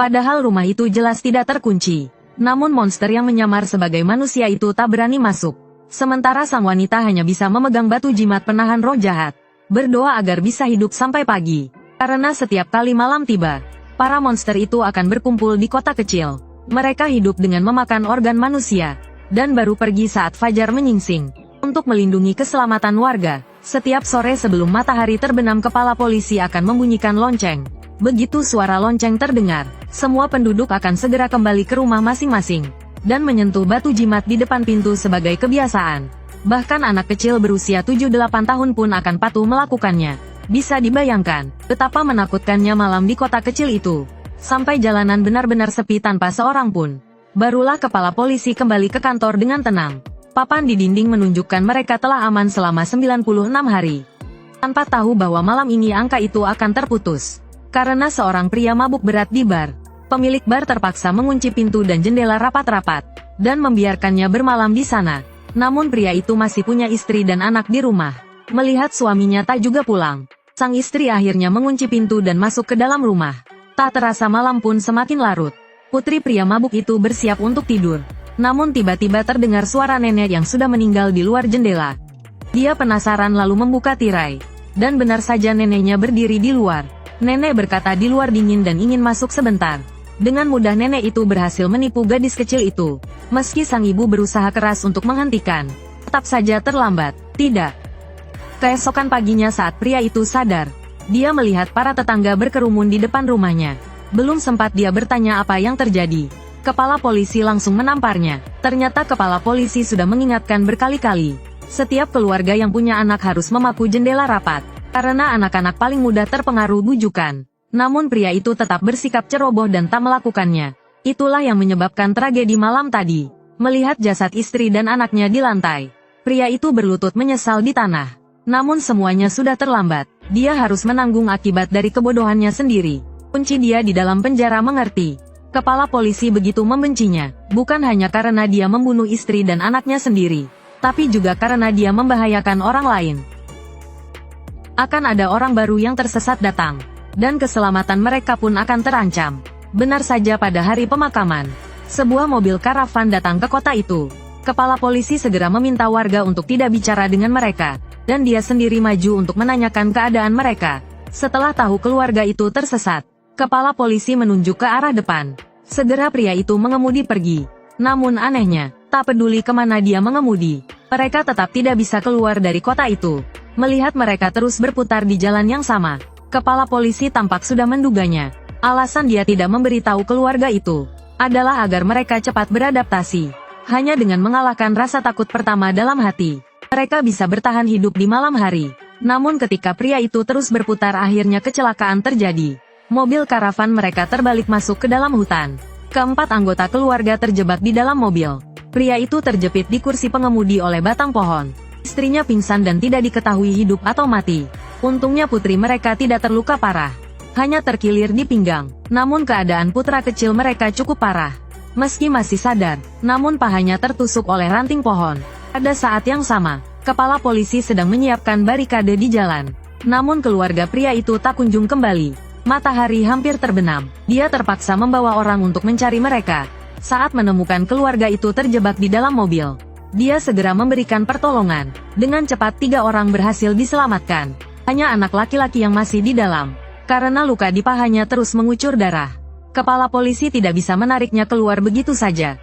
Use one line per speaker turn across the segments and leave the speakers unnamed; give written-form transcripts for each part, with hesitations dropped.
Padahal rumah itu jelas tidak terkunci. Namun monster yang menyamar sebagai manusia itu tak berani masuk. Sementara sang wanita hanya bisa memegang batu jimat penahan roh jahat. Berdoa agar bisa hidup sampai pagi. Karena setiap kali malam tiba, para monster itu akan berkumpul di kota kecil. Mereka hidup dengan memakan organ manusia. Dan baru pergi saat fajar menyingsing. Untuk melindungi keselamatan warga, setiap sore sebelum matahari terbenam kepala polisi akan membunyikan lonceng. Begitu suara lonceng terdengar, semua penduduk akan segera kembali ke rumah masing-masing. Dan menyentuh batu jimat di depan pintu sebagai kebiasaan. Bahkan anak kecil berusia 7-8 tahun pun akan patuh melakukannya. Bisa dibayangkan, betapa menakutkannya malam di kota kecil itu. Sampai jalanan benar-benar sepi tanpa seorang pun. Barulah kepala polisi kembali ke kantor dengan tenang. Papan di dinding menunjukkan mereka telah aman selama 96 hari. Tanpa tahu bahwa malam ini angka itu akan terputus. Karena seorang pria mabuk berat di bar. Pemilik bar terpaksa mengunci pintu dan jendela rapat-rapat. Dan membiarkannya bermalam di sana. Namun pria itu masih punya istri dan anak di rumah. Melihat suaminya tak juga pulang. Sang istri akhirnya mengunci pintu dan masuk ke dalam rumah. Tak terasa malam pun semakin larut. Putri pria mabuk itu bersiap untuk tidur. Namun tiba-tiba terdengar suara nenek yang sudah meninggal di luar jendela. Dia penasaran lalu membuka tirai. Dan benar saja neneknya berdiri di luar. Nenek berkata di luar dingin dan ingin masuk sebentar. Dengan mudah nenek itu berhasil menipu gadis kecil itu. Meski sang ibu berusaha keras untuk menghentikan, tetap saja terlambat. Tidak. Keesokan paginya saat pria itu sadar, dia melihat para tetangga berkerumun di depan rumahnya. Belum sempat dia bertanya apa yang terjadi. Kepala polisi langsung menamparnya. Ternyata kepala polisi sudah mengingatkan berkali-kali. Setiap keluarga yang punya anak harus memaku jendela rapat. Karena anak-anak paling mudah terpengaruh bujukan. Namun pria itu tetap bersikap ceroboh dan tak melakukannya. Itulah yang menyebabkan tragedi malam tadi. Melihat jasad istri dan anaknya di lantai. Pria itu berlutut menyesal di tanah. Namun semuanya sudah terlambat. Dia harus menanggung akibat dari kebodohannya sendiri. Kunci dia di dalam penjara mengerti. Kepala polisi begitu membencinya. Bukan hanya karena dia membunuh istri dan anaknya sendiri. Tapi juga karena dia membahayakan orang lain. Akan ada orang baru yang tersesat datang. Dan keselamatan mereka pun akan terancam. Benar saja pada hari pemakaman. Sebuah mobil karavan datang ke kota itu. Kepala polisi segera meminta warga untuk tidak bicara dengan mereka. Dan dia sendiri maju untuk menanyakan keadaan mereka. Setelah tahu keluarga itu tersesat, kepala polisi menunjuk ke arah depan. Segera pria itu mengemudi pergi. Namun anehnya, tak peduli kemana dia mengemudi, mereka tetap tidak bisa keluar dari kota itu. Melihat mereka terus berputar di jalan yang sama, kepala polisi tampak sudah menduganya. Alasan dia tidak memberitahu keluarga itu adalah agar mereka cepat beradaptasi. Hanya dengan mengalahkan rasa takut pertama dalam hati, mereka bisa bertahan hidup di malam hari. Namun ketika pria itu terus berputar akhirnya kecelakaan terjadi. Mobil karavan mereka terbalik masuk ke dalam hutan. Keempat anggota keluarga terjebak di dalam mobil. Pria itu terjepit di kursi pengemudi oleh batang pohon. Istrinya pingsan dan tidak diketahui hidup atau mati. Untungnya putri mereka tidak terluka parah. Hanya terkilir di pinggang. Namun keadaan putra kecil mereka cukup parah. Meski masih sadar, namun pahanya tertusuk oleh ranting pohon. Pada saat yang sama, kepala polisi sedang menyiapkan barikade di jalan. Namun keluarga pria itu tak kunjung kembali. Matahari hampir terbenam. Dia terpaksa membawa orang untuk mencari mereka. Saat menemukan keluarga itu terjebak di dalam mobil, dia segera memberikan pertolongan. Dengan cepat 3 orang berhasil diselamatkan. Hanya anak laki-laki yang masih di dalam. Karena luka di pahanya terus mengucur darah. Kepala polisi tidak bisa menariknya keluar begitu saja.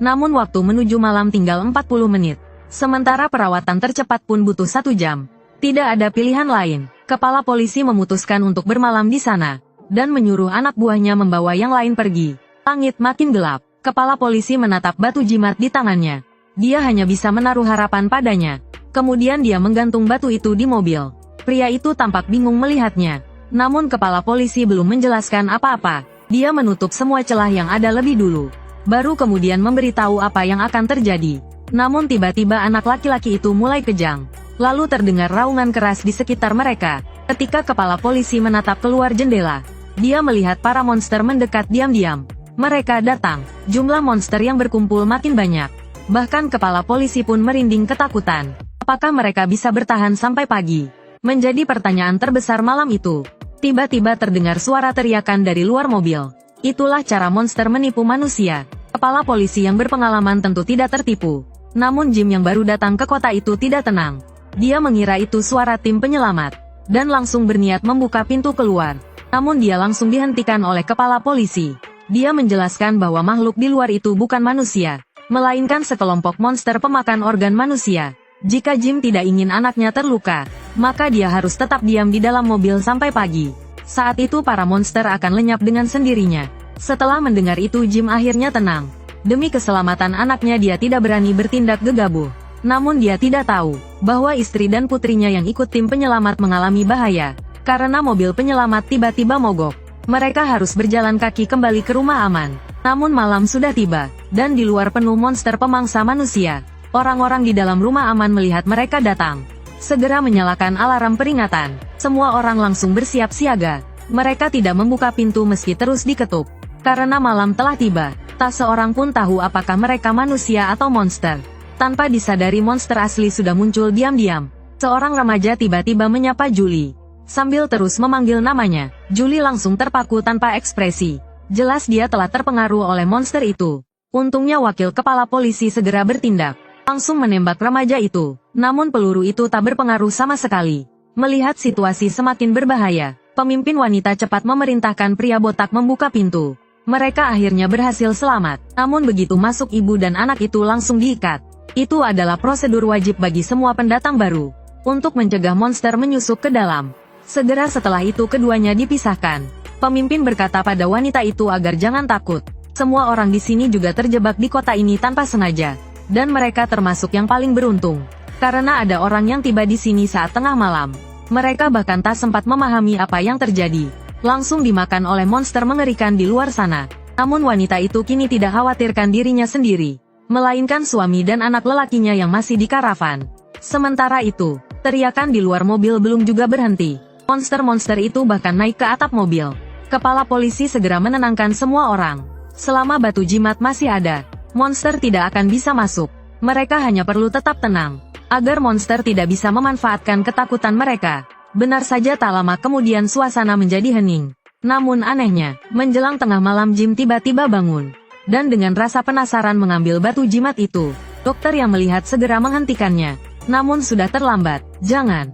Namun waktu menuju malam tinggal 40 menit. Sementara perawatan tercepat pun butuh 1 jam. Tidak ada pilihan lain. Kepala polisi memutuskan untuk bermalam di sana. Dan menyuruh anak buahnya membawa yang lain pergi. Langit makin gelap. Kepala polisi menatap batu jimat di tangannya. Dia hanya bisa menaruh harapan padanya. Kemudian dia menggantung batu itu di mobil. Pria itu tampak bingung melihatnya. Namun kepala polisi belum menjelaskan apa-apa. Dia menutup semua celah yang ada lebih dulu. Baru kemudian memberitahu apa yang akan terjadi. Namun tiba-tiba anak laki-laki itu mulai kejang. Lalu terdengar raungan keras di sekitar mereka. Ketika kepala polisi menatap keluar jendela, dia melihat para monster mendekat diam-diam. Mereka datang. Jumlah monster yang berkumpul makin banyak. Bahkan kepala polisi pun merinding ketakutan. Apakah mereka bisa bertahan sampai pagi? Menjadi pertanyaan terbesar malam itu. Tiba-tiba terdengar suara teriakan dari luar mobil. Itulah cara monster menipu manusia. Kepala polisi yang berpengalaman tentu tidak tertipu. Namun Jim yang baru datang ke kota itu tidak tenang. Dia mengira itu suara tim penyelamat, dan langsung berniat membuka pintu keluar. Namun dia langsung dihentikan oleh kepala polisi. Dia menjelaskan bahwa makhluk di luar itu bukan manusia, melainkan sekelompok monster pemakan organ manusia. Jika Jim tidak ingin anaknya terluka, maka dia harus tetap diam di dalam mobil sampai pagi. Saat itu para monster akan lenyap dengan sendirinya. Setelah mendengar itu Jim akhirnya tenang. Demi keselamatan anaknya dia tidak berani bertindak gegabah. Namun dia tidak tahu bahwa istri dan putrinya yang ikut tim penyelamat mengalami bahaya, karena mobil penyelamat tiba-tiba mogok. Mereka harus berjalan kaki kembali ke rumah aman. Namun malam sudah tiba, dan di luar penuh monster pemangsa manusia. Orang-orang di dalam rumah aman melihat mereka datang, segera menyalakan alarm peringatan. Semua orang langsung bersiap siaga. Mereka tidak membuka pintu meski terus diketuk. Karena malam telah tiba, tak seorang pun tahu apakah mereka manusia atau monster. Tanpa disadari monster asli sudah muncul diam-diam. Seorang remaja tiba-tiba menyapa Julie. Sambil terus memanggil namanya, Julie langsung terpaku tanpa ekspresi. Jelas dia telah terpengaruh oleh monster itu. Untungnya wakil kepala polisi segera bertindak. Langsung menembak remaja itu. Namun peluru itu tak berpengaruh sama sekali. Melihat situasi semakin berbahaya, pemimpin wanita cepat memerintahkan pria botak membuka pintu. Mereka akhirnya berhasil selamat. Namun begitu masuk ibu dan anak itu langsung diikat. Itu adalah prosedur wajib bagi semua pendatang baru, untuk mencegah monster menyusup ke dalam. Segera setelah itu keduanya dipisahkan. Pemimpin berkata pada wanita itu agar jangan takut. Semua orang di sini juga terjebak di kota ini tanpa sengaja. Dan mereka termasuk yang paling beruntung. Karena ada orang yang tiba di sini saat tengah malam. Mereka bahkan tak sempat memahami apa yang terjadi. Langsung dimakan oleh monster mengerikan di luar sana. Namun wanita itu kini tidak khawatirkan dirinya sendiri, melainkan suami dan anak lelakinya yang masih di karavan. Sementara itu, teriakan di luar mobil belum juga berhenti. Monster-monster itu bahkan naik ke atap mobil. Kepala polisi segera menenangkan semua orang. Selama batu jimat masih ada, monster tidak akan bisa masuk. Mereka hanya perlu tetap tenang, agar monster tidak bisa memanfaatkan ketakutan mereka. Benar saja tak lama kemudian suasana menjadi hening. Namun anehnya, menjelang tengah malam Jim tiba-tiba bangun. Dan dengan rasa penasaran mengambil batu jimat itu. Dokter yang melihat segera menghentikannya. Namun sudah terlambat. Jangan.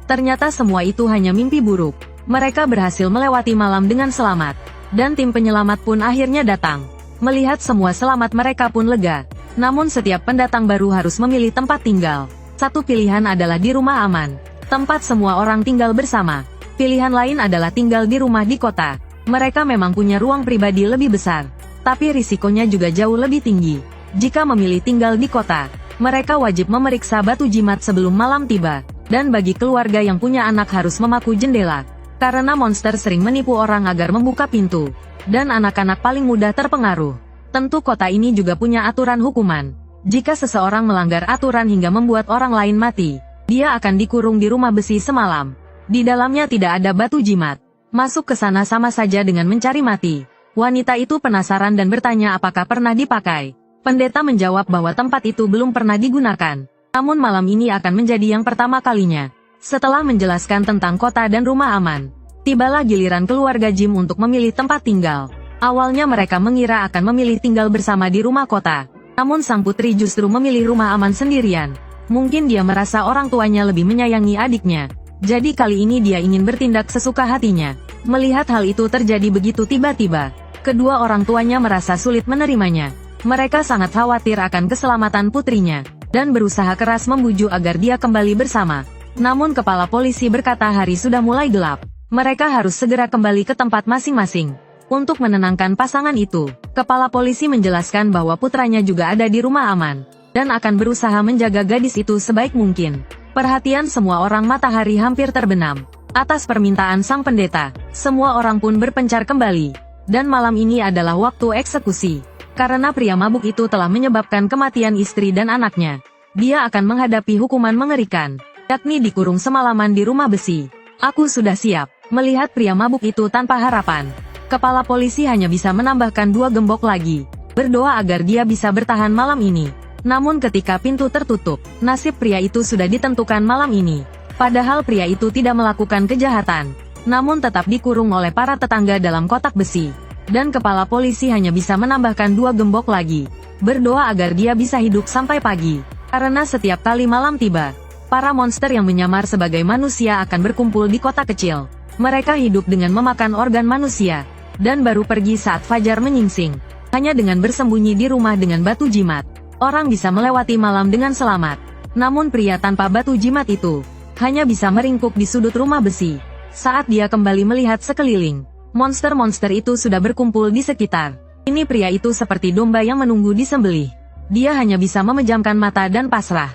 Ternyata semua itu hanya mimpi buruk. Mereka berhasil melewati malam dengan selamat. Dan tim penyelamat pun akhirnya datang. Melihat semua selamat mereka pun lega. Namun setiap pendatang baru harus memilih tempat tinggal. Satu pilihan adalah di rumah aman. Tempat semua orang tinggal bersama. Pilihan lain adalah tinggal di rumah di kota. Mereka memang punya ruang pribadi lebih besar, tapi risikonya juga jauh lebih tinggi. Jika memilih tinggal di kota, mereka wajib memeriksa batu jimat sebelum malam tiba. Dan bagi keluarga yang punya anak harus memaku jendela, karena monster sering menipu orang agar membuka pintu. Dan anak-anak paling mudah terpengaruh. Tentu kota ini juga punya aturan hukuman. Jika seseorang melanggar aturan hingga membuat orang lain mati, dia akan dikurung di rumah besi semalam. Di dalamnya tidak ada batu jimat. Masuk ke sana sama saja dengan mencari mati. Wanita itu penasaran dan bertanya apakah pernah dipakai. Pendeta menjawab bahwa tempat itu belum pernah digunakan. Namun malam ini akan menjadi yang pertama kalinya. Setelah menjelaskan tentang kota dan rumah aman, tibalah giliran keluarga Jim untuk memilih tempat tinggal. Awalnya mereka mengira akan memilih tinggal bersama di rumah kota. Namun sang putri justru memilih rumah aman sendirian. Mungkin dia merasa orang tuanya lebih menyayangi adiknya. Jadi kali ini dia ingin bertindak sesuka hatinya. Melihat hal itu terjadi begitu tiba-tiba, kedua orang tuanya merasa sulit menerimanya. Mereka sangat khawatir akan keselamatan putrinya, dan berusaha keras membujuk agar dia kembali bersama. Namun kepala polisi berkata hari sudah mulai gelap. Mereka harus segera kembali ke tempat masing-masing. Untuk menenangkan pasangan itu, kepala polisi menjelaskan bahwa putranya juga ada di rumah aman, dan akan berusaha menjaga gadis itu sebaik mungkin. Perhatian semua orang matahari hampir terbenam. Atas permintaan sang pendeta, semua orang pun berpencar kembali. Dan malam ini adalah waktu eksekusi. Karena pria mabuk itu telah menyebabkan kematian istri dan anaknya. Dia akan menghadapi hukuman mengerikan, yakni dikurung semalaman di rumah besi. Aku sudah siap. Melihat pria mabuk itu tanpa harapan, kepala polisi hanya bisa menambahkan 2 gembok lagi. Berdoa agar dia bisa bertahan malam ini. Namun ketika pintu tertutup, nasib pria itu sudah ditentukan malam ini. Padahal pria itu tidak melakukan kejahatan, namun tetap dikurung oleh para tetangga dalam kotak besi. Dan kepala polisi hanya bisa menambahkan 2 gembok lagi. Berdoa agar dia bisa hidup sampai pagi. Karena setiap kali malam tiba, para monster yang menyamar sebagai manusia akan berkumpul di kota kecil. Mereka hidup dengan memakan organ manusia, dan baru pergi saat fajar menyingsing. Hanya dengan bersembunyi di rumah dengan batu jimat, orang bisa melewati malam dengan selamat. Namun pria tanpa batu jimat itu hanya bisa meringkuk di sudut rumah besi. Saat dia kembali melihat sekeliling, monster-monster itu sudah berkumpul di sekitar. Ini pria itu seperti domba yang menunggu disembelih. Dia hanya bisa memejamkan mata dan pasrah.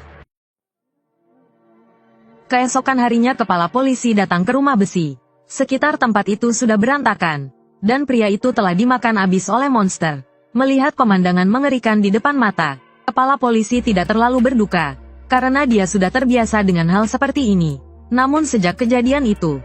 Keesokan harinya kepala polisi datang ke rumah besi. Sekitar tempat itu sudah berantakan, dan pria itu telah dimakan habis oleh monster. Melihat pemandangan mengerikan di depan mata, kepala polisi tidak terlalu berduka, karena dia sudah terbiasa dengan hal seperti ini. Namun sejak kejadian itu,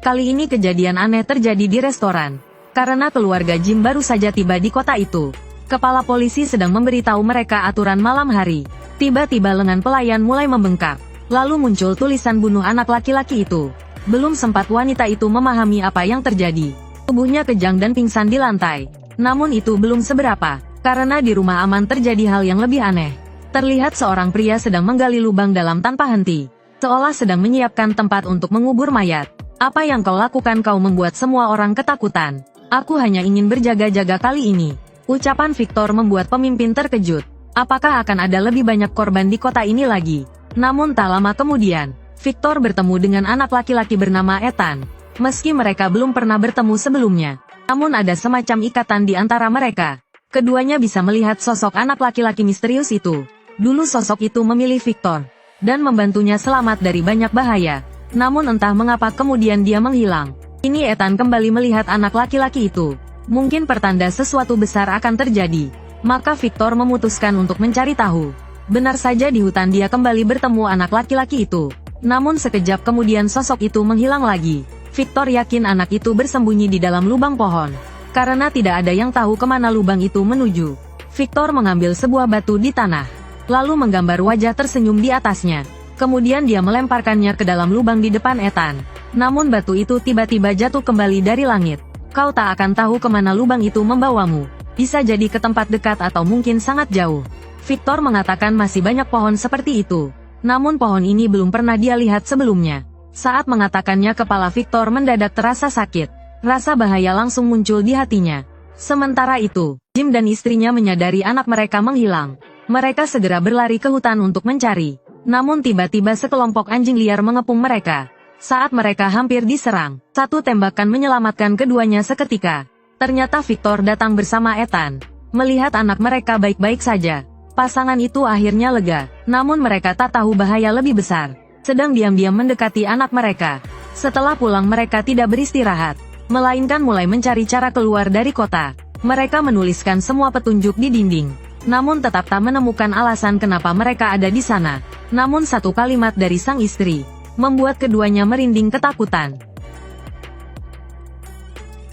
kali ini kejadian aneh terjadi di restoran. Karena keluarga Jim baru saja tiba di kota itu, kepala polisi sedang memberitahu mereka aturan malam hari. Tiba-tiba lengan pelayan mulai membengkak. Lalu muncul tulisan bunuh anak laki-laki itu. Belum sempat wanita itu memahami apa yang terjadi. Tubuhnya kejang dan pingsan di lantai. Namun itu belum seberapa, karena di rumah aman terjadi hal yang lebih aneh. Terlihat seorang pria sedang menggali lubang dalam tanpa henti, seolah sedang menyiapkan tempat untuk mengubur mayat. Apa yang kau lakukan? Kau membuat semua orang ketakutan. Aku hanya ingin berjaga-jaga kali ini. Ucapan Victor membuat pemimpin terkejut. Apakah akan ada lebih banyak korban di kota ini lagi? Namun tak lama kemudian, Victor bertemu dengan anak laki-laki bernama Ethan. Meski mereka belum pernah bertemu sebelumnya, namun ada semacam ikatan di antara mereka. Keduanya bisa melihat sosok anak laki-laki misterius itu. Dulu sosok itu memilih Victor dan membantunya selamat dari banyak bahaya. Namun entah mengapa kemudian dia menghilang. Ini Ethan kembali melihat anak laki-laki itu. Mungkin pertanda sesuatu besar akan terjadi. Maka Victor memutuskan untuk mencari tahu. Benar saja di hutan dia kembali bertemu anak laki-laki itu. Namun sekejap kemudian sosok itu menghilang lagi. Victor yakin anak itu bersembunyi di dalam lubang pohon. Karena tidak ada yang tahu kemana lubang itu menuju. Victor mengambil sebuah batu di tanah, lalu menggambar wajah tersenyum di atasnya. Kemudian dia melemparkannya ke dalam lubang di depan Ethan. Namun batu itu tiba-tiba jatuh kembali dari langit. Kau tak akan tahu kemana lubang itu membawamu. Bisa jadi ke tempat dekat atau mungkin sangat jauh. Victor mengatakan masih banyak pohon seperti itu. Namun pohon ini belum pernah dia lihat sebelumnya. Saat mengatakannya kepala Victor mendadak terasa sakit. Rasa bahaya langsung muncul di hatinya. Sementara itu, Jim dan istrinya menyadari anak mereka menghilang. Mereka segera berlari ke hutan untuk mencari. Namun tiba-tiba sekelompok anjing liar mengepung mereka. Saat mereka hampir diserang, satu tembakan menyelamatkan keduanya seketika. Ternyata Victor datang bersama Ethan. Melihat anak mereka baik-baik saja, pasangan itu akhirnya lega. Namun mereka tak tahu bahaya lebih besar sedang diam-diam mendekati anak mereka. Setelah pulang mereka tidak beristirahat, melainkan mulai mencari cara keluar dari kota. Mereka menuliskan semua petunjuk di dinding. Namun tetap tak menemukan alasan kenapa mereka ada di sana. Namun satu kalimat dari sang istri membuat keduanya merinding ketakutan.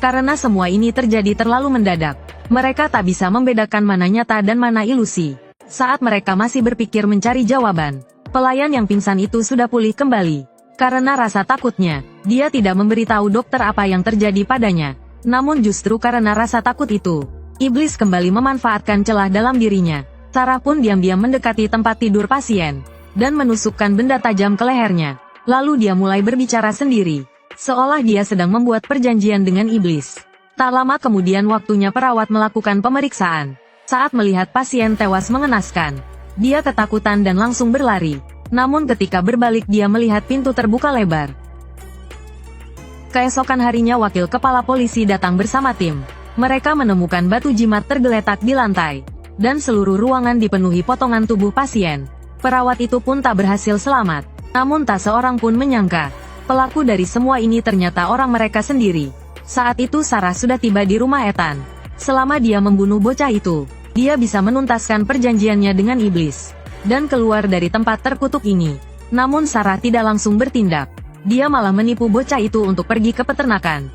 Karena semua ini terjadi terlalu mendadak, mereka tak bisa membedakan mana nyata dan mana ilusi. Saat mereka masih berpikir mencari jawaban, pelayan yang pingsan itu sudah pulih kembali. Karena rasa takutnya, dia tidak memberitahu dokter apa yang terjadi padanya. Namun justru karena rasa takut itu, iblis kembali memanfaatkan celah dalam dirinya. Sarah pun diam-diam mendekati tempat tidur pasien dan menusukkan benda tajam ke lehernya. Lalu dia mulai berbicara sendiri, seolah dia sedang membuat perjanjian dengan iblis. Tak lama kemudian waktunya perawat melakukan pemeriksaan. Saat melihat pasien tewas mengenaskan, dia ketakutan dan langsung berlari. Namun ketika berbalik dia melihat pintu terbuka lebar. Keesokan harinya wakil kepala polisi datang bersama tim. Mereka menemukan batu jimat tergeletak di lantai, dan seluruh ruangan dipenuhi potongan tubuh pasien. Perawat itu pun tak berhasil selamat. Namun tak seorang pun menyangka, pelaku dari semua ini ternyata orang mereka sendiri. Saat itu Sarah sudah tiba di rumah Ethan. Selama dia membunuh bocah itu, dia bisa menuntaskan perjanjiannya dengan iblis dan keluar dari tempat terkutuk ini. Namun Sarah tidak langsung bertindak. Dia malah menipu bocah itu untuk pergi ke peternakan.